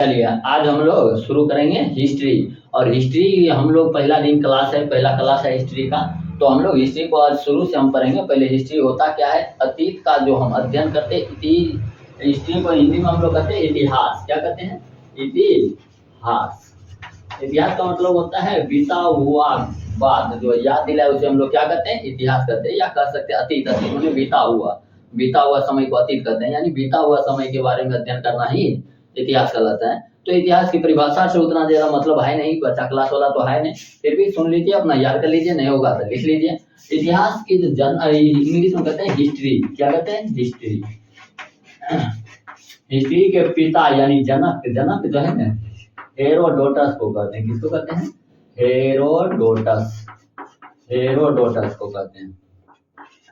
चलिए आज हम लोग शुरू करेंगे हिस्ट्री। और हिस्ट्री हम लोग पहला दिन क्लास है, पहला क्लास है हिस्ट्री का। तो हम लोग हिस्ट्री को आज शुरू से हम पढ़ेंगे। पहले हिस्ट्री होता क्या है, अतीत का जो हम अध्ययन करते हैं। हिस्ट्री को हिंदी में हम लोग कहते हैं इतिहास। क्या कहते हैं? इतिहास। इतिहास का मतलब होता है बीता हुआ बात, जो याद दिलाए उसे हम लोग क्या कहते हैं? इतिहास कहते हैं, या कह सकते हैं अतीत। अतीत मतलब बीता हुआ समय को अतीत कहते हैं, यानी बीता हुआ समय के बारे में अध्ययन करना ही इतिहास कहलाता है। तो इतिहास की परिभाषा से उतना ज्यादा मतलब है नहीं, बच्चा क्लास वाला तो है नहीं, फिर भी सुन लीजिए, अपना याद कर लीजिए, नहीं होगा तो लिख लीजिए। इतिहास की जो इंग्लिश में कहते हैं हिस्ट्री। क्या कहते हैं? हिस्ट्री। हिस्ट्री के पिता यानी जनक जो है ना, हेरोडोटस को कहते हैं। किसको कहते हैं? हेरोडोटस को कहते हैं।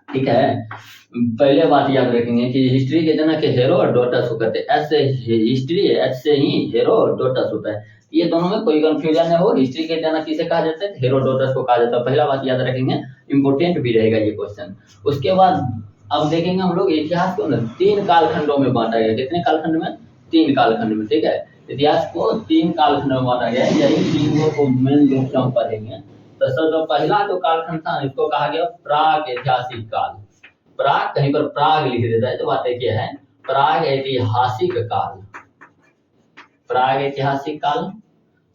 ठीक है, पहले बात याद रखेंगे कि हिस्ट्री के जनक हेरोडोटस को कहते हैं। एच से हिस्ट्री है, एच से ही हेरोडोटस होता है। ये दोनों में कोई कंफ्यूजन न हो, हिस्ट्री के जनक किसे कहा जाता है? हेरोडोटस को कहा जाता है। पहला बात याद रखेंगे, इंपोर्टेंट भी रहेगा ये क्वेश्चन। उसके बाद अब देखेंगे हम लोग इतिहास को ना 3 कालखंडों में बांटा गया। कितने कालखंड में? 3 कालखंड में। ठीक है, इतिहास को 3 कालखंड में बांटा गया है। यही तीनों को मेन रूप से हम पढ़ेंगे। तो सर जो पहला जो कालखंड था इसको कहा गया प्राग ऐतिहासिक काल। प्राग, कहीं पर प्राग लिख देता है तो बातें क्या है? प्राग ऐतिहासिक काल। प्राग ऐतिहासिक काल।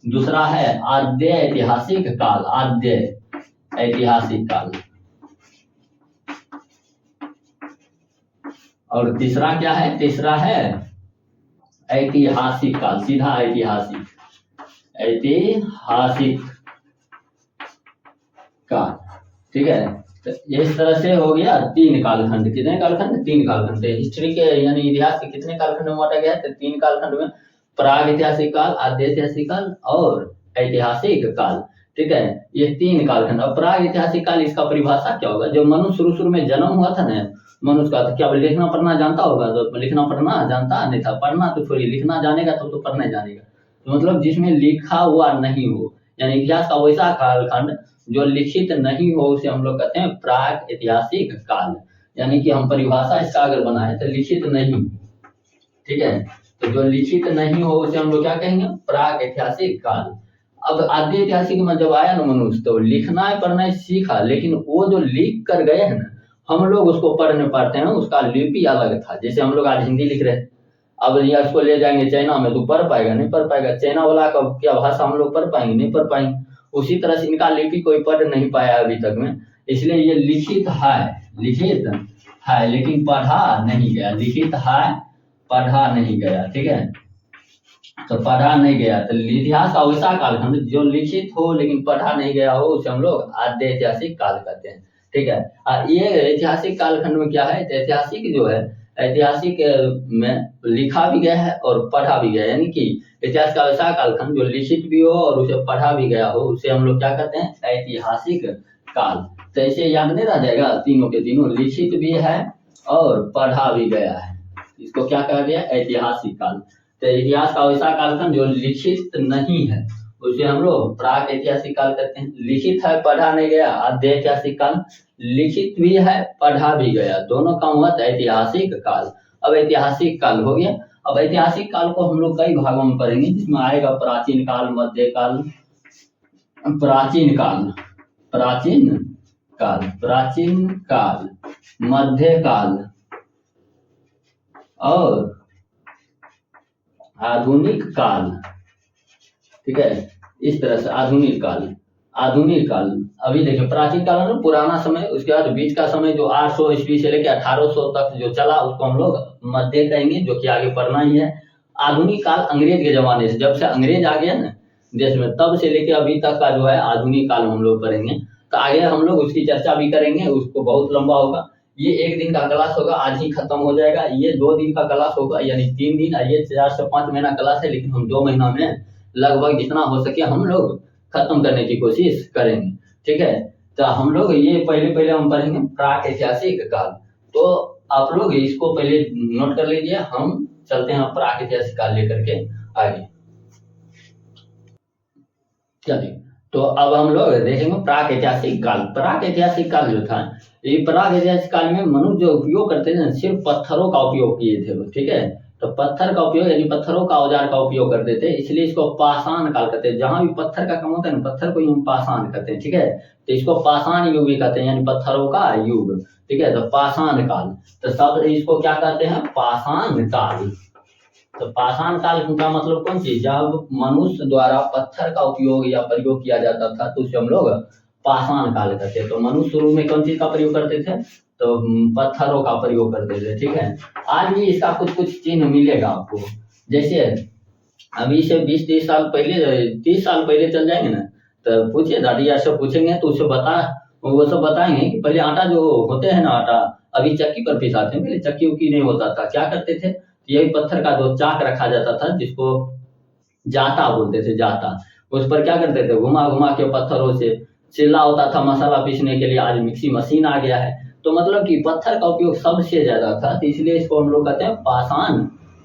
दूसरा है आद्य ऐतिहासिक काल। आद्य ऐतिहासिक काल। और तीसरा क्या है? तीसरा है ऐतिहासिक काल, सीधा ऐतिहासिक काल। ठीक है, तो इस तरह से हो गया 3 कालखंड। कितने कालखंड? 3 कालखंड। हिस्ट्री के यानी इतिहास के कितने कालखंड में बांटा गया है? तो 3 कालखंड में। प्राग ऐतिहासिक काल, आद्य ऐतिहासिक काल और ऐतिहासिक काल। ठीक है, ये 3 कालखंड। अब प्राग ऐतिहासिक काल, इसका परिभाषा क्या होगा? जब मनुष्य शुरू में जन्म हुआ था ना मनुष्य का, तो क्या लिखना पढ़ना जानता होगा? तो लिखना पढ़ना जानता नहीं था। पढ़ना तो थोड़ी, लिखना जानेगा तो पढ़ने जानेगा। तो मतलब जिसमें लिखा हुआ नहीं हो, यानी इतिहास का वैसा कालखंड जो लिखित नहीं हो, उसे हम लोग कहते हैं प्राग ऐतिहासिक काल। यानी कि हम परिभाषा इसका अगर बनाए तो लिखित नहीं। ठीक है, तो जो लिखित नहीं हो उसे हम लोग क्या कहेंगे? प्राग ऐतिहासिक काल। अब आद्य ऐतिहासिक में जब आया ना मनुष्य, तो लिखना पढ़ना सीखा, लेकिन वो जो लिख कर गए हैं ना, हम लोग उसको पढ़ नहीं पाते हैं। उसका लिपि अलग था। जैसे हम लोग आज हिंदी लिख रहे हैं, अब या उसको ले जाएंगे चाइना में तो पढ़ पाएगा? नहीं पढ़ पाएगा। चाइना वाला का क्या भाषा हम लोग पढ़ पाएंगे? नहीं पढ़ पाएंगे। उसी तरह से इनका लिपि कोई पढ़ नहीं पाया अभी तक में, इसलिए ये लिखित है लेकिन पढ़ा नहीं गया। लिखित है, पढ़ा नहीं गया। ठीक है, तो पढ़ा नहीं गया। तो इतिहास का वैसा कालखंड जो लिखित हो लेकिन पढ़ा नहीं गया हो, उसे हम लोग आद्य ऐतिहासिक काल कहते हैं। ठीक है, ये ऐतिहासिक कालखंड में क्या है? ऐतिहासिक जो है, ऐतिहासिक में लिखा भी गया है और पढ़ा भी गया है। यानी कि इतिहास का वैसा कालखंड जो लिखित भी हो और उसे पढ़ा भी गया हो, उसे हम लोग क्या कहते हैं? ऐतिहासिक काल। तो ऐसे याद नहीं रह जाएगा, तीनों के तीनों लिखित भी है और पढ़ा भी गया है, इसको क्या कहा गया? ऐतिहासिक काल। तो इतिहास का वैसा कालखंड जो लिखित नहीं है, उसे हम लोग प्राग ऐतिहासिक काल कहते हैं। लिखित है, पढ़ा नहीं गया, आद्य ऐतिहासिक काल। लिखित भी है, पढ़ा भी गया, दोनों का हुआ ऐतिहासिक काल। अब ऐतिहासिक काल हो गया। अब ऐतिहासिक काल को हम लोग कई भागों में पढ़ेंगे, जिसमें आएगा प्राचीन काल, मध्य काल, प्राचीन काल, मध्य काल और आधुनिक काल। ठीक है, इस तरह से आधुनिक काल। अभी देखिए, प्राचीन काल में पुराना समय, उसके बाद बीच का समय जो 800 ईस्वी से लेकर 1800 तक जो चला, उसको हम लोग मध्य कहेंगे, जो कि आगे पढ़ना ही है। आधुनिक काल अंग्रेज के जमाने से, जब से अंग्रेज आ गया ना देश में, तब से लेकर अभी तक का जो है आधुनिक काल हम लोग पढ़ेंगे। तो आगे हम लोग उसकी चर्चा भी करेंगे, उसको बहुत लंबा होगा। ये 1 दिन का क्लास होगा, आज ही खत्म हो जाएगा। ये 2 दिन का क्लास होगा, यानी 3 दिन। ये 4 से 5 महीना क्लास है, लेकिन हम 2 महीना में लगभग जितना हो सके हम लोग खत्म करने की कोशिश करेंगे। ठीक है, तो हम लोग ये पहले हम पढ़ेंगे प्राग ऐतिहासिक काल। तो आप लोग इसको पहले नोट कर लीजिए, हम चलते हैं प्राग ऐतिहासिक काल लेकर के आगे। चलिए, तो अब हम लोग देखेंगे प्राग ऐतिहासिक काल। प्राग ऐतिहासिक काल जो था, ये प्राग ऐतिहासिक काल में मनुष्य जो उपयोग करते थे, सिर्फ पत्थरों का उपयोग किए थे। ठीक है, तो पत्थर का उपयोग यानी पत्थरों का औजार का उपयोग करते थे, इसलिए इसको पाषाण काल कहते हैं। जहां भी पत्थर का काम होता है ना, पत्थर को हम पाषाण कहते हैं, ठीक है। तो इसको पाषाण युग भी कहते हैं, यानी पत्थरों का युग, ठीक है। तो पाषाण काल, तो सब इसको क्या कहते हैं, पाषाण काल। तो पाषाण काल का मतलब कौन चीज, जब मनुष्य द्वारा पत्थर का उपयोग या प्रयोग किया जाता था तो उसे हम लोग पाषाण काल कहते हैं। तो मनुष्य शुरू में कौन चीज का प्रयोग करते थे, तो पत्थरों का प्रयोग करते थे, ठीक है। आज भी इसका कुछ कुछ चिन्ह मिलेगा आपको, जैसे अभी से 20-30 साल पहले, 30 साल पहले चल जाएंगे ना, तो पूछिए दादी यार से पूछेंगे तो उसे वो सब बताएंगे कि पहले आटा जो होते हैं ना, आटा अभी चक्की पर पिसाते हैं, पहले चक्की उक्की नहीं होता था, क्या करते थे, यही पत्थर का जो चाक रखा जाता था जिसको जाता बोलते थे, जाता, उस पर क्या करते थे, घुमा घुमा के पत्थरों से चिल्ला होता था मसाला पीसने के लिए। आज मिक्सी मशीन आ गया है, तो मतलब कि पत्थर का उपयोग सबसे ज्यादा था, तो इसलिए इसको हम लोग कहते हैं पाषाण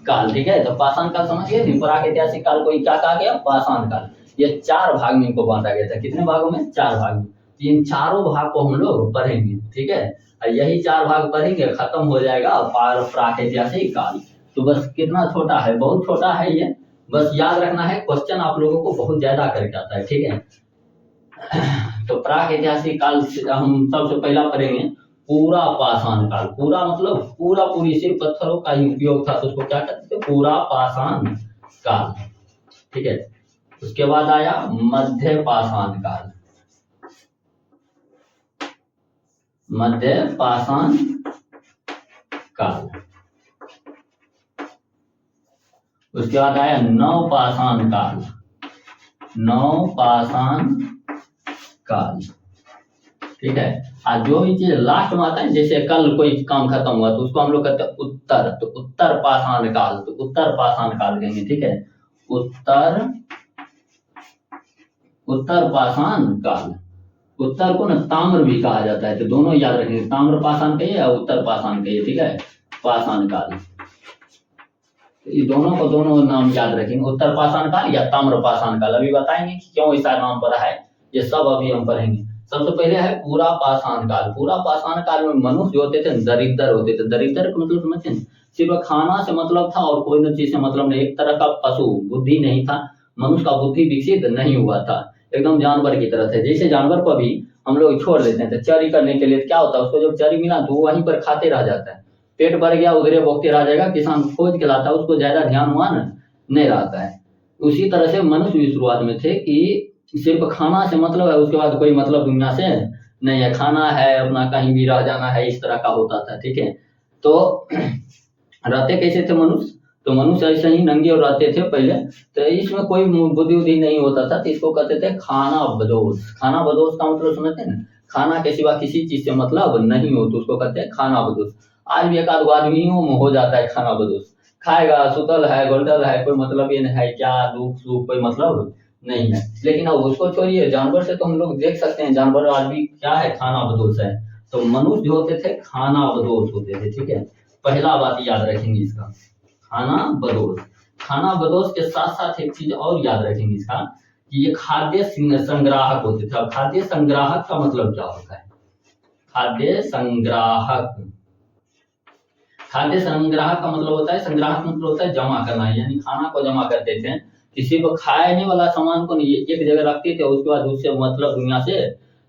काल, ठीक है। तो पाषाण काल समझिए, प्रागैतिहासिक काल को क्या कहा गया, पाषाण काल। ये 4 भाग में इनको बांटा गया था, कितने भागों में, 4 भाग में। इन चारों भाग को हम लोग पढ़ेंगे, ठीक है। और यही 4 भाग पढ़ेंगे, खत्म हो जाएगा प्रागैतिहासिक काल। तो बस कितना छोटा है, बहुत छोटा है ये, बस याद रखना है, क्वेश्चन आप लोगों को बहुत ज्यादा करके आता है, ठीक है। तो प्रागैतिहासिक काल हम सबसे पहला पढ़ेंगे पूरा पाषाण काल। पूरा मतलब पूरा पूरी सिर्फ पत्थरों का ही उपयोग था, तो उसको क्या कहते थे, पूरा पाषाण काल, ठीक है। उसके बाद आया मध्य पाषाण काल, मध्य पाषाण काल। उसके बाद आया नवपाषाण काल, नवपाषाण काल, ठीक है। आज जो भी चीज लास्ट में आता है, जैसे कल कोई काम खत्म हुआ तो उसको हम लोग कहते हैं उत्तर, तो उत्तर पाषाण काल, तो उत्तर पाषाण काल कहेंगे, ठीक है। उत्तर पाषाण काल। उत्तर को ना ताम्र भी कहा जाता है, तो दोनों याद रखेंगे, ताम्र पाषाण कहिए या उत्तर पाषाण कहिए, ठीक है, पाषाण काल। ये दोनों को दोनों नाम याद रखेंगे, उत्तर पाषाण काल या ताम्र पाषाण काल। अभी बताएंगे कि क्यों ऐसा नाम पड़ा है, ये सब अभी हम पढ़ेंगे। सबसे पहले है पूरा पाषाण काल। पूरा पाषाण काल में मनुष्य जो होते थे दरिद्र होते थे। दरिद्र का मतलब समझते हैं, सिर्फ खाना से मतलब था और कोई चीज से मतलब नहीं, एक तरह का पशु, बुद्धि नहीं था, मनुष्य का बुद्धि विकसित नहीं हुआ था, एकदम जानवर की तरह थे। जैसे जानवर को भी हम लोग छोड़ देते हैं तो चरी करने के लिए, क्या होता है, उसको जब चरी मिला तो वो वहीं पर खाते रह जाता है, पेट भर गया उधरे भोगते रह जाएगा, किसान खोज के लाता है, उसको ज्यादा ध्यानवान नहीं रहता है। उसी तरह से मनुष्य भी शुरुआत में थे कि सिर्फ खाना से मतलब है, उसके बाद कोई मतलब दुनिया से नहीं है, खाना है अपना कहीं भी रह जाना है, इस तरह का होता था, ठीक है। तो रहते कैसे थे मनुष्य, तो मनुष्य ऐसे ही नंगे और रहते थे पहले, तो इसमें कोई बुद्धि उद्धि नहीं होता था, तो इसको कहते थे खाना बदोश। खाना बदोश का मतलब समझते हैं ना, खाना के सिवा किसी चीज से मतलब नहीं हो, तो उसको कहते हैं खाना बदोश। आज भी एक आध आदमियों में हो जाता है खाना बदोश, खाएगा सुतल है गोल्डल है, कोई मतलब ये नहीं है, क्या दुख सुख कोई मतलब नहीं है। लेकिन अब उसको छोड़िए, जानवर से तो हम लोग देख सकते हैं, जानवर आज भी क्या है, खाना बदोश है। तो मनुष्य जो होते थे खाना बदोश होते थे, ठीक है। पहला बात याद रखेंगे इसका, खाना बदोश। खाना बदोश के साथ साथ एक चीज और याद रखेंगे इसका, कि ये खाद्य संग्राहक होते थे। अब खाद्य संग्राहक का मतलब क्या होता है, खाद्य संग्राहक, खाद्य संग्राहक का मतलब होता है, संग्राहक मतलब होता है जमा करना, यानी खाना को जमा करते थे, किसी को खाने वाला सामान को नहीं एक जगह रखते थे, उसके बाद उससे मतलब दुनिया से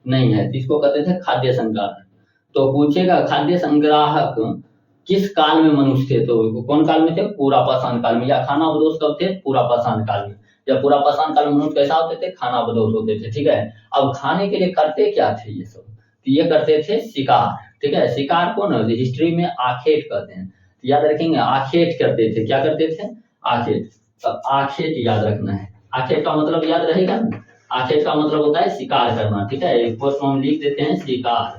नहीं है, इसको कहते थे खाद्य संग्राहक। तो पूछेगा खाद्य संग्राहक किस काल में मनुष्य थे, तो कौन काल में थे, पूरा पाषाण काल में। या खाना बदोश कब थे, पूरा पाषाण काल में। या पूरा पाषाण काल में मनुष्य कैसा होते थे, खाना बदोश होते थे, ठीक है। अब खाने के लिए करते क्या थे ये सब, तो ये करते थे शिकार, ठीक है। शिकार को ना हिस्ट्री में आखेट कहते हैं, याद रखेंगे, आखेट करते थे, क्या करते थे, आखेट। तो आखेट याद रखना है, आखेट का मतलब याद रहेगा ना, आखेट का मतलब होता है शिकार करना, ठीक है। इसको हम लिख देते हैं शिकार।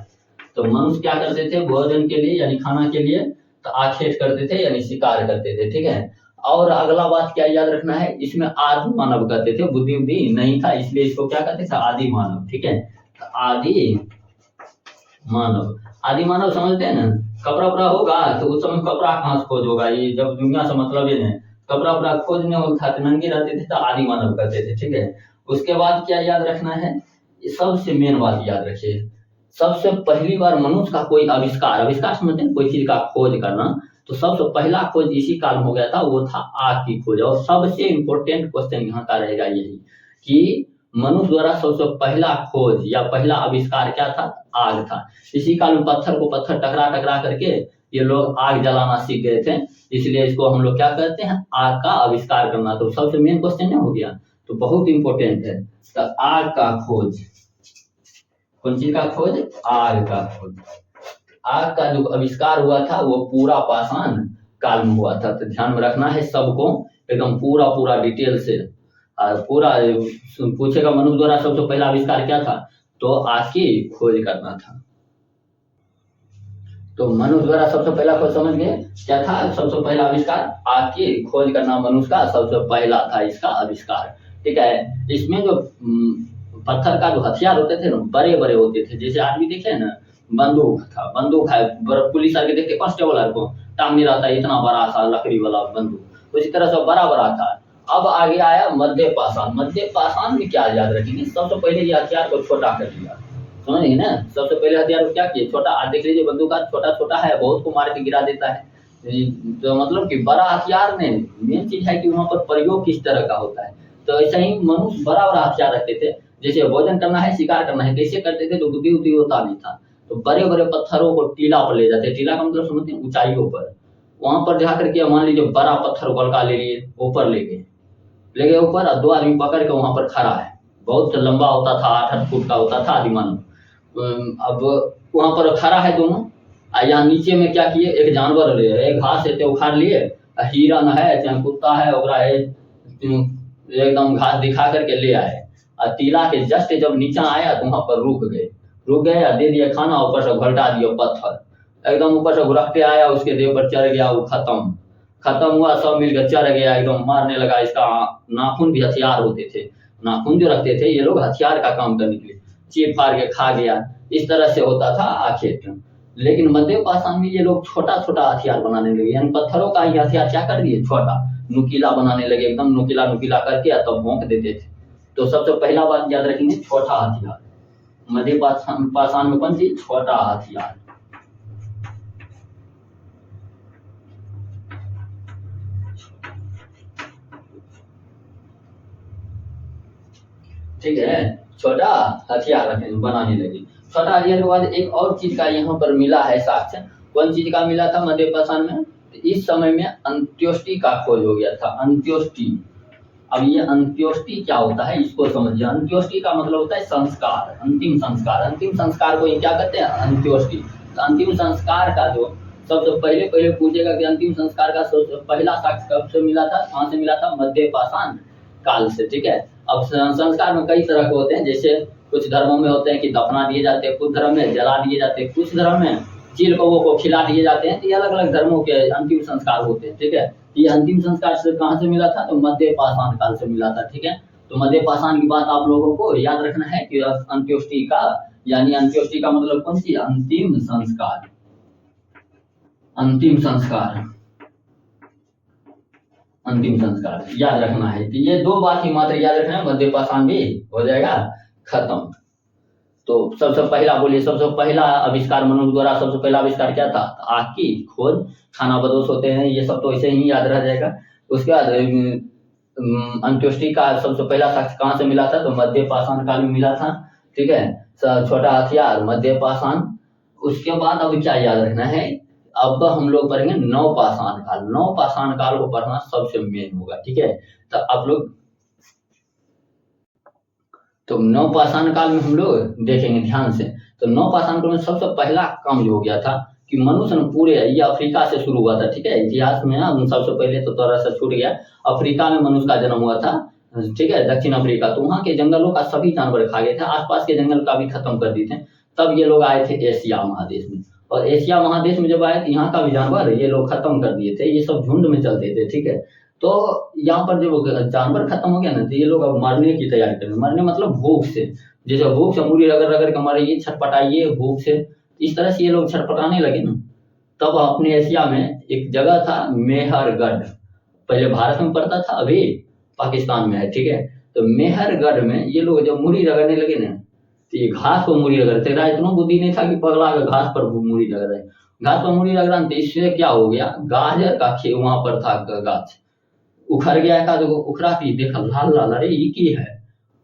तो मनुष्य क्या करते थे, भोजन के लिए यानी खाना के लिए तो आखेट करते थे यानी शिकार करते थे, ठीक है। और अगला बात क्या याद रखना है, इसमें आदि मानव कहते थे, बुद्धि बुद्धि नहीं था, इसलिए इसको क्या कहते थे, आदि मानव, ठीक है। तो आदि मानव, आदि मानव समझते हैं ना, कपड़ा उपड़ा होगा तो उस समय कपड़ा कहाँ से खोज होगा, ये जब दुनिया से मतलब ये नहीं, कपड़ा उपड़ा खोजने होता तो नंगे रहते थे, तो आदि मानव कहते थे, ठीक है। उसके बाद क्या याद रखना है, सबसे मेन बात याद रखिए, सबसे पहली बार मनुष्य का कोई आविष्कार, आविष्कार समझते हैं कोई चीज का खोज करना, तो तो सबसे पहला खोज इसी काल में हो गया था, वो था आग की खोज। और सबसे इम्पोर्टेंट क्वेश्चन यहाँ का रहेगा यही कि मनुष्य द्वारा सबसे पहला खोज या पहला आविष्कार क्या था? आग था। इसी काल में पत्थर को पत्थर टकरा टकरा करके ये लोग आग जलाना सीख गए थे, इसलिए इसको हम लोग क्या कहते हैं? आग का आविष्कार करना। तो सबसे मेन क्वेश्चन नहीं हो गया, तो बहुत इंपॉर्टेंट है। तो आग का खोज, कौन चीज का खोज? आग का खोज। आग का जो आविष्कार हुआ था वो पूरा पाषाण काल में हुआ था। तो ध्यान में रखना है सबको, एकदम पूरा पूरा डिटेल से। और पूरा पूछेगा मनुष्य द्वारा सबसे पहला आविष्कार क्या था, तो आग की खोज करना था। तो मनुष्य द्वारा सबसे पहला खोज समझ गए क्या था? सबसे पहला आविष्कार आग की खोज करना मनुष्य का सबसे पहला था इसका आविष्कार। ठीक है। इसमें जो पत्थर का जो हथियार होते थे ना, बड़े बड़े होते थे। जैसे आदमी देखे ना, बंदूक था, बंदूक है, पुलिस आके देखते कांस्टेबल को टांग रहता है इतना बड़ा सा लकड़ी वाला बंदूक, तो इसी तरह से बड़ा बड़ा था। अब आगे आया मध्य पाषाण। मध्य पाषाण में क्या याद रखेंगे? सबसे पहले ये हथियार को छोटा कर दिया, समझिए ना। सबसे पहले हथियार को क्या किए? छोटा। आज देख लीजिए बंदूक छोटा छोटा है, बहुत को मार के गिरा देता है। तो मतलब कि बड़ा हथियार में मेन चीज है कि वहां पर प्रयोग किस तरह का होता है। तो ऐसा ही मनुष्य बड़ा बड़ा हथियार रखते थे। जैसे भोजन करना है, शिकार करना है, कैसे करते थे? तो बुद्धि उद्धि होता नहीं था, तो बड़े बड़े पत्थरों को टीला पर ले जाते। टीला का मतलब समझते हैं? ऊंचाइयों पर। वहां पर जाकर के मान लीजिए बड़ा पत्थर गोलका ले लिए, ऊपर ले गए ऊपर, और 2 आदमी पकड़ के वहां पर खड़ा है। बहुत लंबा होता था, 8-8 फुट का होता था आदिमानव। अब वहां पर खड़ा है दोनों, यहाँ नीचे में क्या किए? एक जानवर ले, एक घास है उखाड़ लिए, हिरन है चाहे कुत्ता है, ओकरा है एकदम घास दिखा करके ले आए। और टीला के जस्ट जब नीचा आया तो वहां पर रुक गए और दे दिया खाना, ऊपर से घलटा दिया पत्थर। एकदम ऊपर से घुरकते आया, उसके देह पर चढ़ गया, वो खत्म हुआ। सब मिलकर चढ़ गया, एकदम मारने लगा। इसका नाखून भी हथियार होते थे, नाखून जो रखते थे ये लोग हथियार का काम करने के लिए, चीर फाड़ के खा गया। इस तरह से होता था आखिर। लेकिन मध्य पाषाण में ये लोग छोटा छोटा हथियार बनाने लगे, यानी पत्थरों का ही हथियार क्या कर दिए? छोटा नुकीला बनाने लगे, एकदम नुकीला नुकीला करके तब भोंक देते थे। तो सबसे पहला बात याद रखेंगे, छोटा हथियार। मध्य पाषाण में कौन सी? छोटा हथियार। ठीक है, छोटा हथियार बनाने लगे। छोटा हथियार के बाद एक और चीज का यहाँ पर मिला है साक्ष्य। कौन चीज का मिला था मध्य पाषाण में? इस समय में अंत्योष्टि का खोज हो गया था। अंत्योष्टि। अब ये अंत्योष्टि क्या होता है इसको समझिए। अंत्योष्टि का मतलब होता है संस्कार, अंतिम संस्कार। अंतिम संस्कार को ये क्या कहते हैं? अंत्योष्टि। तो अंतिम संस्कार का जो सबसे पहले पूछेगा कि अंतिम संस्कार का पहला साक्ष्य कब से मिला था, कहाँ से मिला था? मध्य पाषाण काल से। ठीक है। अब संस्कार में कई तरह के होते हैं। जैसे कुछ धर्मों में होते हैं कि दफना दिए जाते हैं, कुछ धर्म में जला दिए जाते हैं, कुछ धर्म में चील कौओं को खिला दिए जाते हैं। ये अलग अलग धर्मों के अंतिम संस्कार होते हैं। ठीक है। ये अंतिम संस्कार से कहाँ से मिला था? तो मध्य पाषाण काल से मिला था। ठीक है। तो मध्य पाषाण की बात आप लोगों को याद रखना है कि अंत्योष्टि का, यानी अंत्योष्टि का मतलब कौन सी? अंतिम संस्कार। अंतिम संस्कार, अंतिम संस्कार याद रखना है। तो ये 2 बात ही मात्र याद रखना है, मध्य पाषाण भी हो जाएगा खत्म। तो सबसे पहला बोलिए, सबसे पहला आविष्कार मनुष्य द्वारा सबसे पहला आविष्कार क्या था? आग की खोज। खाना बदोश होते हैं ये सब, तो ऐसे ही याद रह जाएगा। उसके बाद अंत्योष्टि का सबसे पहला साक्ष्य कहाँ से मिला था? तो मध्य पाषाण काल में मिला था। ठीक है। छोटा हथियार मध्य पाषाण। उसके बाद अब क्या याद रखना है? अब हम लोग पढ़ेंगे नव पाषाण काल। नव पाषाण काल को पढ़ना सबसे मेन होगा। ठीक है। तो आप लोग, तो नव पाषाण काल में हम लोग देखेंगे ध्यान से। तो नव पाषाण काल में सबसे पहला काम जो हो गया था कि मनुष्य ने पूरे, ये अफ्रीका से शुरू हुआ था। ठीक है। इतिहास में सबसे पहले तो थोड़ा सा छूट गया, अफ्रीका में मनुष्य का जन्म हुआ था। ठीक है। दक्षिण अफ्रीका। तो वहाँ के जंगलों का सभी जानवर खा गए थे, आसपास के जंगल का भी खत्म कर दिए थे। तब ये लोग आए थे एशिया महादेश में, और एशिया महादेश में जब आए तो यहाँ का भी जानवर ये लोग खत्म कर दिए थे। ये सब झुंड में चलते थे। ठीक है। तो यहाँ पर जब जानवर खत्म हो गया ना, तो ये लोग अब मरने की तैयारी कर रहे। मरने मतलब भूख से, जैसे भूख से मुड़ी रगड़ रगड़ के मरे, छटपटाइए भूख से, इस तरह से ये लोग छटपटाने लगे ना। तब अपने एशिया में एक जगह था मेहरगढ़, पहले भारत में पड़ता था, अभी पाकिस्तान में है। ठीक है। तो मेहरगढ़ में ये लोग जब मुड़ी रगड़ने लगे ना, तो ये घास को मुड़ी रगड़ते रहा। इतना बुद्धि नहीं था कि पगला के घास पर मुड़ी रगड़ रहे, घास पर मूड़ी लग रहा, तो इससे क्या हो गया, गाजर का वहां पर था गाछ, उखड़ गया, का देखो उखड़ा थी, देखा लाल लाल, अरे ये की है,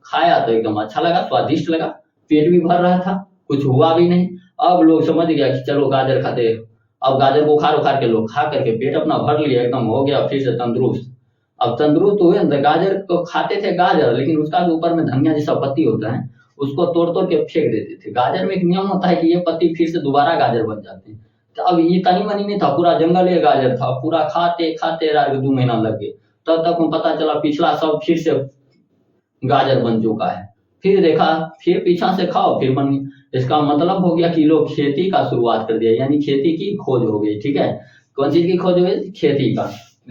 खाया तो एकदम अच्छा लगा, स्वादिष्ट लगा, पेट भी भर रहा था, कुछ हुआ भी नहीं। अब लोग समझ गया कि चलो गाजर खाते, अब गाजर को उखाड़ उखाड़ के लोग खा करके पेट अपना भर लिया, एकदम हो गया फिर से तंदुरुस्त। अब तंदुरुस्त हुए ना, गाजर को खाते थे गाजर, लेकिन उसका जो ऊपर में धनिया जैसा पत्ती होता है, उसको तोड़ तोड़ के फेंक देते थे। गाजर में एक नियम होता है कि ये पत्ती फिर से दोबारा गाजर बन जाते हैं। तो अब ये तनी मनी नहीं था, पूरा जंगल ये गाजर था, पूरा खाते खाते रात को 2 महीना लग गए, तब तक हम पता चला पिछला सब फिर से गाजर बन चुका है। फिर देखा, फिर पीछा से खाओ फिर बन गई। इसका मतलब हो गया कि लोग खेती का शुरुआत कर दिया, यानी खेती की खोज हो गई। ठीक है, कौन चीज की खोज हो गई, खेती का।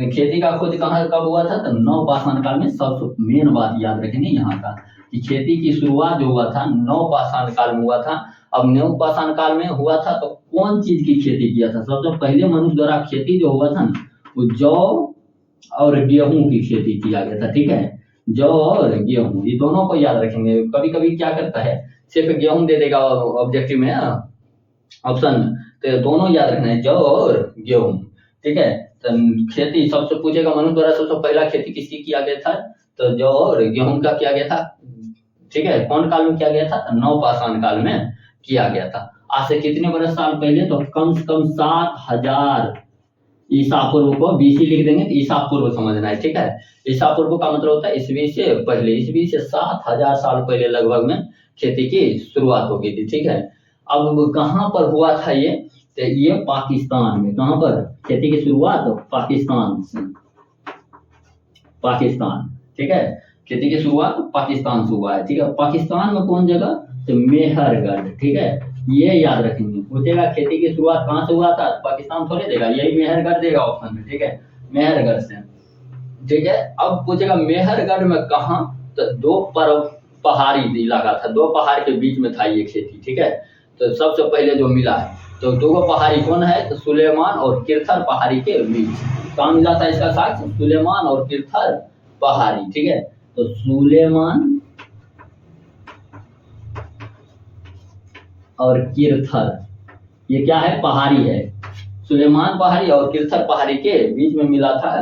खेती का खोज कहाँ कब हुआ था, तो नवपाषाण काल में। सबसे मेन बात याद रखेंगे यहाँ का कि खेती की शुरुआत जो हुआ था नवपाषाण काल में हुआ था। अब नवपाषाण काल में हुआ था तो कौन चीज की खेती किया था, सबसे पहले मनुष्य द्वारा खेती जो हुआ था ना, वो जौ और गेहूं की खेती किया गया था। ठीक है, जौ और गेहूं, ये दोनों को याद रखेंगे। कभी कभी क्या करता है, सिर्फ गेहूं दे देगा ऑब्जेक्टिव में ऑप्शन में, तो दोनों याद रखना है, जौ और गेहूं। ठीक है, तो खेती सबसे पूछेगा मनुष्य द्वारा सबसे पहला खेती किसकी किया गया था, तो जौ और गेहूं का किया गया था। ठीक है, कौन काल में किया गया था, नवपाषाण काल में किया गया था। आज से कितने बरस साल पहले, तो कम से कम 7000 ईसा पूर्व को, बीसी लिख देंगे तो ईसा पूर्व समझना है। ठीक है, ईसा पूर्व का मतलब होता है ईस्वी से पहले, ईस्वी से 7000 साल पहले लगभग में खेती की शुरुआत हो गई थी। ठीक है, अब कहाँ पर हुआ था ये, तो ये पाकिस्तान में। कहाँ पर खेती की शुरुआत, पाकिस्तान से, पाकिस्तान। ठीक है, खेती की शुरुआत पाकिस्तान से हुआ है। ठीक है, पाकिस्तान में कौन जगह, तो मेहरगढ़। ठीक है, ये याद रखेंगे। पूछेगा खेती की शुरुआत कहाँ से हुआ था, पाकिस्तान थोड़े देगा, यही मेहरगढ़ देगा ऑप्शन में। ठीक है, मेहरगढ़ से। ठीक है, अब पूछेगा मेहरगढ़ में कहाँ, तो दो पहाड़ी इलाका था, दो पहाड़ के बीच में था ये खेती। ठीक है, तो सबसे पहले जो मिला है, तो दो पहाड़ी कौन है, तो सुलेमान और किरथर पहाड़ी के बीच कहाँ मिला था इसका साक्ष्य, सुलेमान और किरथर पहाड़ी। ठीक है, तो सुलेमान और किरथर, ये क्या है, पहाड़ी है। सुलेमान पहाड़ी और किरथर पहाड़ी के बीच में मिला था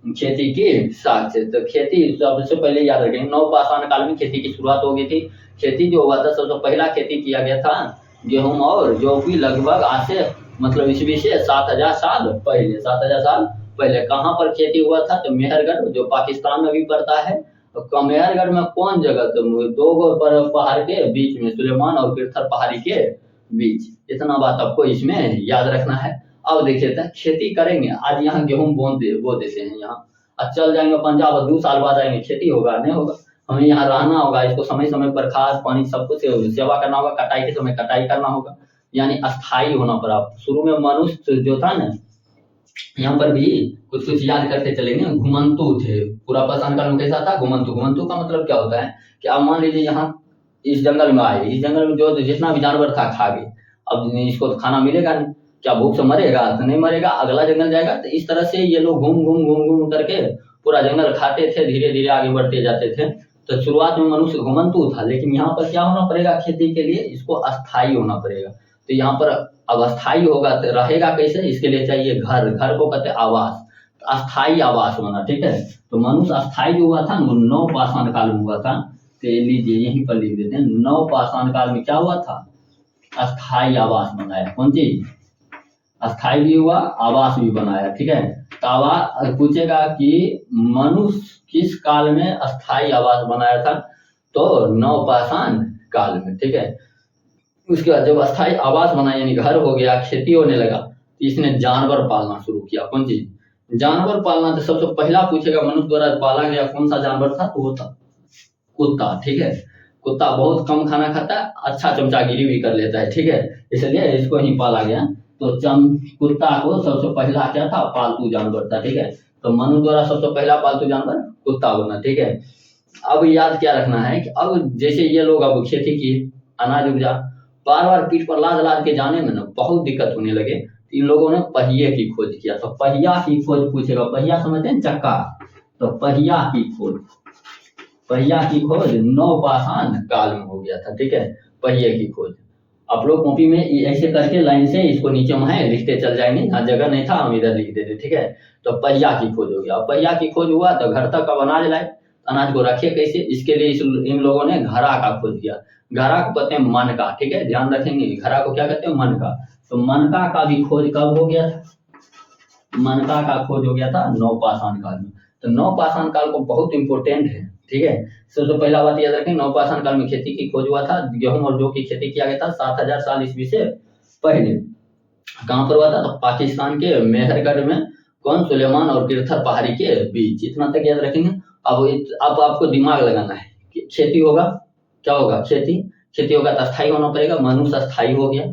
खेती की साक्ष्य। तो खेती सबसे पहले याद रखेंगे, नवपाषाण काल में खेती की शुरुआत हो गई थी। खेती जो हुआ था, सबसे पहला खेती किया गया था गेहूं और जौ की, लगभग आज से मतलब ईस्वी से 7000 साल पहले, 7000 साल पहले। कहाँ पर खेती हुआ था, तो मेहरगढ़, जो पाकिस्तान में भी पड़ता है। तो मेहरगढ़ में कौन जगह, तो दो पहाड़ के बीच में, सुलेमान और किरथर पहाड़ी के बीच। इतना बात आपको इसमें याद रखना है। अब देखिए खेती करेंगे, आज यहाँ गेहूं बो देते हैं यहाँ, अब चल जाएंगे पंजाब, 2 साल बाद आएंगे, खेती होगा नहीं होगा, हमें यहाँ रहना होगा, इसको समय समय पर खाद पानी सब कुछ सेवा करना होगा, कटाई के समय कटाई करना होगा, यानी अस्थायी होना पड़ा। शुरू में मनुष्य जो था ना, यहाँ पर भी कुछ कुछ याद करते चलेंगे। घुमंतु थे, पूरा पाषाण काल में कैसा था, घुमंतु। घुमंतु का मतलब क्या होता है कि अब मान लीजिए यहाँ इस जंगल में आए, इस जंगल में जो जितना भी जानवर था खा गए, अब इसको तो खाना मिलेगा नहीं, क्या भूख से मरेगा, तो नहीं मरेगा, अगला जंगल जाएगा। तो इस तरह से ये लोग घूम घूम घूम घूम करके पूरा जंगल खाते थे, धीरे धीरे आगे बढ़ते जाते थे। तो शुरुआत में मनुष्य घुमंतु था, लेकिन यहाँ पर क्या होना पड़ेगा, खेती के लिए इसको अस्थायी होना पड़ेगा। तो यहाँ पर अब अस्थायी होगा तो रहेगा कैसे, इसके लिए चाहिए घर, घर को कहते आवास, तो अस्थायी आवास होना। ठीक है, तो मनुष्य अस्थायी जो हुआ था वो नवपाषाण काल में हुआ था। तो लीजिए यहीं पर लिख देते हैं, नवपाषाण काल में क्या हुआ था, अस्थायी आवास बनाया। कौन चीज, अस्थायी भी हुआ, आवास भी बनाया। ठीक है, तो आवास पूछेगा कि मनुष्य किस काल में अस्थायी आवास बनाया था, तो नवपाषाण काल में। ठीक है, उसके बाद जब अस्थायी आवास बना यानी घर हो गया, खेती होने लगा, तो इसने जानवर पालना शुरू किया। कौन चीज, जानवर पालना। तो सबसे पहला पूछेगा मनुष्य द्वारा पाला गया कौन सा जानवर था, तो वो था कुत्ता। ठीक है, कुत्ता बहुत कम खाना खाता है, अच्छा चमचागिरी भी कर लेता है। ठीक है, इसलिए इसको ही पाला गया। तो कुत्ता को सबसे पहला क्या था, पालतू जानवर था। ठीक है, तो मनुष्य द्वारा सबसे पहला पालतू जानवर कुत्ता बना। ठीक है, अब याद क्या रखना है कि अब जैसे ये लोग अब खेती की, अनाज उपजा, बार बार पीठ पर लाद लाद के जाने में ना बहुत दिक्कत होने लगे। इन लोगों ने पहिए की खोज किया। तो पहिया की खोज पूछेगा, पहिया समझते हैं, चक्का, तो पहिया की खोज, पहिया की खोज नवपाषाण काल में हो गया था। ठीक है, पहिए की खोज। आप लोग कॉपी में ऐसे करके लाइन से इसको नीचे में है लिखते चल जाएंगे, यहाँ जगह नहीं था हम इधर लिख देते, ठीक है। तो पहिया की खोज हो गया, पहिया की खोज हुआ तो घर तक अब अनाज लाए, अनाज को रखे कैसे, इसके लिए इन लोगों ने घड़ा का खोज किया। घड़ा को कहते हैं मन का, ठीक है, ध्यान रखेंगे, घड़ा को क्या कहते हैं, मन का। तो मनका का भी खोज कब हो गया था, मनका का खोज हो गया था नवपाषाण काल में। तो नवपाषाण काल को बहुत इंपॉर्टेंट है, ठीक है। सबसे पहला बात याद रखें, नवपाषाण काल में खेती की खोज हुआ था, गेहूं और जौ की खेती किया गया था 7000 साल ईस्वी से पहले। कहां पर हुआ था, तो पाकिस्तान के मेहरगढ़ में, कौन, सुलेमान और गिरथर पहाड़ी के बीच, इतना तक याद रखेंगे। अब आपको दिमाग लगाना है कि खेती होगा, क्या होगा, खेती होगा तो अस्थायी होना पड़ेगा, मनुष्य अस्थायी हो गया,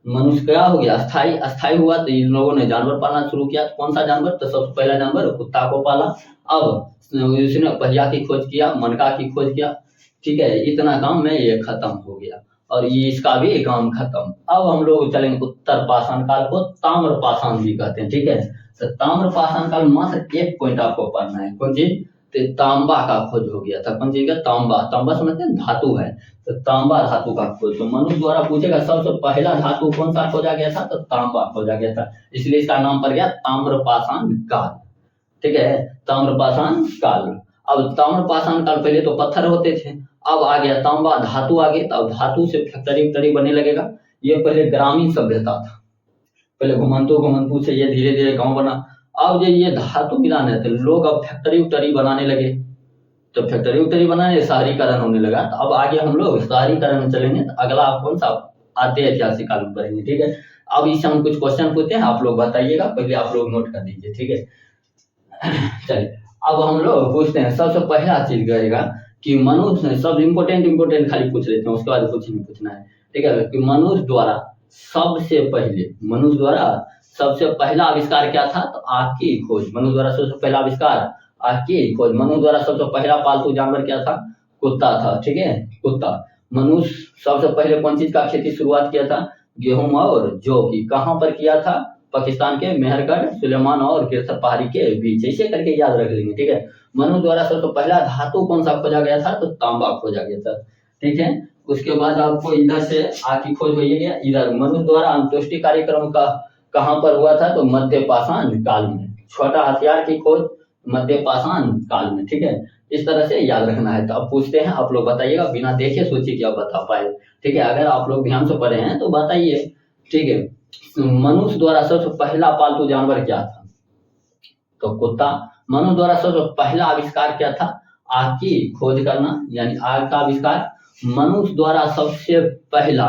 मनुष्य क्या हो गया, अस्थायी हुआ। तो इन लोगों ने जानवर पालना शुरू किया। तो कौन सा जानवर, तो सबसे पहला जानवर कुत्ता को पाला। अब उसने पहिया की खोज किया, मनका की खोज किया, ठीक है। इतना काम में ये खत्म हो गया और ये इसका भी काम खत्म। अब हम लोग चलेंगे उत्तर पाषाण काल को, ताम्र पाषाण भी कहते हैं, ठीक है। तो ताम्र पाषाण काल मात्र एक पॉइंट आपको पढ़ना है, कौन चीज, तो तांबा का खोज हो गया था। कौन चीज का, तांबा, तांबा समझते हैं, धातु है। तो तांबा धातु का खोज, तो मनुष्य द्वारा पूछेगा सबसे पहला धातु कौन सा खोजा गया था, तो तांबा खोजा गया था, इसलिए इसका नाम पड़ गया ताम्रपाषाण काल, ठीक है, ताम्रपाषाण काल। अब ताम्रपाषाण काल पहले तो पत्थर होते थे, अब आ गया तांबा धातु आ गया। अब धातु से फैक्टरी बनने लगेगा। ये पहले ग्रामीण सभ्यता था, पहले घुमंतू से ये धीरे धीरे गांव बना। अब जो ये धातु मिलान है तो लोग अब फैक्टरी बनाने लगे, तो फैक्टरी बनाने शहरीकरण होने लगा। तो अब आगे हम लोग शहरीकरण में चलेंगे। तो अगला आप कौन सा आद्य ऐतिहासिक काल में पढ़ेंगे, ठीक है। अब इससे हम कुछ क्वेश्चन पूछते हैं, आप लोग बताइएगा, पहले आप लोग नोट कर लीजिए, ठीक है। चलिए अब हम लोग पूछते हैं, सबसे पहला चीज करेगा कि मनुष्य, सब इम्पोर्टेंट खाली पूछ लेते हैं, उसके बाद कुछ नहीं पूछना है, ठीक है। कि मनुष्य द्वारा सबसे पहला आविष्कार क्या था, तो आग की खोज। मनुष्य द्वारा सबसे पहला आविष्कार आग की खोज। मनुष्य द्वारा सबसे पहला पालतू जानवर क्या था, कुत्ता था, ठीक है, कुत्ता। मनुष्य सबसे पहले कौन चीज का खेती शुरुआत किया था, गेहूं और जौ की। कहां पर किया था, पाकिस्तान के मेहरगढ़, सुलेमान और गिरथर पहाड़ी के बीच, ऐसे करके याद रख लेंगे, ठीक है। मनुष्य द्वारा सबसे पहला धातु कौन सा खोजा गया था, तो तांबा खोजा गया था, ठीक है। उसके बाद आपको इधर से आग की खोज हो गया। इधर मनुष्य द्वारा अंत्येष्टि कार्यक्रम का कहां पर हुआ था, तो मध्य पाषाण काल में। छोटा हथियार की खोज मध्य पाषाण काल में, ठीक है। इस तरह से याद रखना है। तो अब पूछते हैं, आप लोग बताइएगा, बिना देखे सोचिए क्या बता पाए, ठीक है। अगर आप लोग ध्यान से पढ़े हैं तो बताइए, ठीक है। मनुष्य द्वारा सबसे पहला पालतू जानवर क्या था, तो कुत्ता। मनुष्य द्वारा सबसे पहला आविष्कार क्या था, आग की खोज करना, यानी आग का आविष्कार। मनुष्य द्वारा सबसे पहला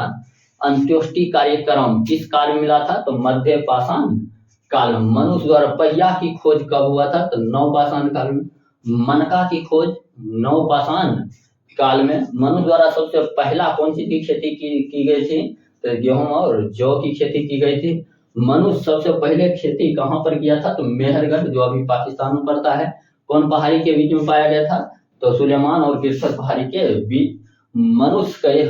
अंत्येष्टि कार्यक्रम किस काल में मिला था, तो मध्य पाषाण काल में। मनुष्य द्वारा पहिया की खोज कब हुआ था, तो नवपाषाण काल में। मनका की खोज नवपाषाण काल में। मनुष्य द्वारा सबसे पहला कौन सी की खेती की गई थी, तो गेहूं और जौ की खेती की गई थी। मनुष्य सबसे पहले खेती कहां पर किया था, तो मेहरगढ़, जो अभी पाकिस्तान में पड़ता है। कौन पहाड़ी के बीच में पाया गया था, तो सुलेमान और गिरथर पहाड़ी के बीच। मनुष्य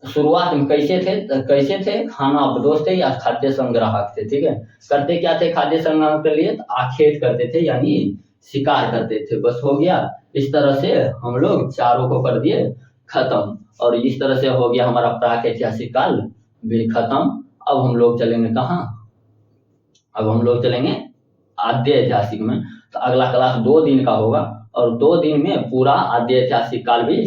शुरुआत में कैसे थे, खाना बदोश थे या खाद्य संग्राहक थे, ठीक है। करते क्या थे खाद्य संग्रह के लिए, तो आखेट करते थे, यानी शिकार करते थे, बस हो गया। इस तरह से हम लोग चारों को कर दिए खत्म, और इस तरह से हो गया हमारा प्राक ऐतिहासिक काल भी खत्म। अब हम लोग चलेंगे कहाँ, अब हम लोग चलेंगे आद्य ऐतिहासिक में। तो अगला क्लास 2 दिन का होगा, और 2 दिन में पूरा आद्य ऐतिहासिक काल भी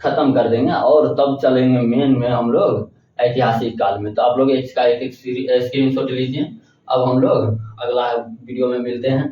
खत्म कर देंगे, और तब चलेंगे मेन में हम लोग ऐतिहासिक काल में। तो आप लोग इसका एक स्क्रीनशॉट लीजिए। अब हम लोग अगला वीडियो में मिलते हैं।